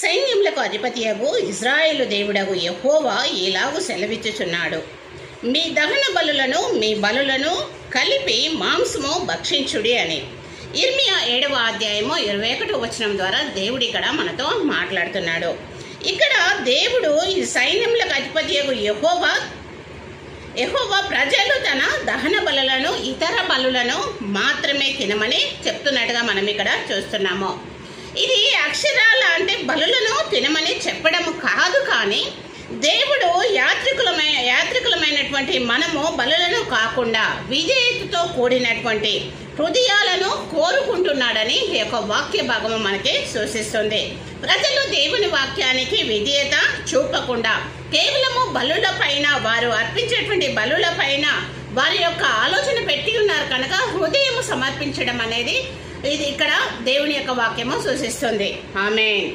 సైన్యములకు అధిపతియగు ఇజ్రాయేలు దేవుడగు యెహోవా ఇలాగు సెలవిచ్చుచున్నాడు, మీ దహన బలులను మీ బలులను కలిపి మాంసము భక్షించుడి అని. ఇర్మియా 7వ అధ్యాయము 21వ వచనం ద్వారా దేవుడు ఇక్కడ మనతో మాట్లాడుతున్నాడు. ఇక్కడ దేవుడు ఈ సైన్యములకు అధిపతియగు యెహోవా ప్రజలు తన దహన బలులను ఇతర బలులను మాత్రమే తినమని చెప్తున్నట్టుగా మనం ఇక్కడ చూస్తున్నాము. ఇది అక్షరాల అంటే బలులను తినమని చెప్పడం కాదు, కానీ దేవుడు యాత్రికులమైనటువంటి మనము బలులను కాకుండా విధేయతతో కూడినటువంటి హృదయాలను కోరుకుంటున్నాడని ఈ యొక్క వాక్య భాగము మనకి సూచిస్తుంది. ప్రజలు దేవుని వాక్యానికి విధేయత చూపకుండా కేవలము బలుల పైన, వారు అర్పించేటువంటి బలుల పైన వారి యొక్క ఆలోచన పెట్టి ఉన్నారు కనుక హృదయము సమర్పించడం అనేది ఇది ఇక్కడ దేవుని యొక్క వాక్యము సూచిస్తుంది. ఆమేన్.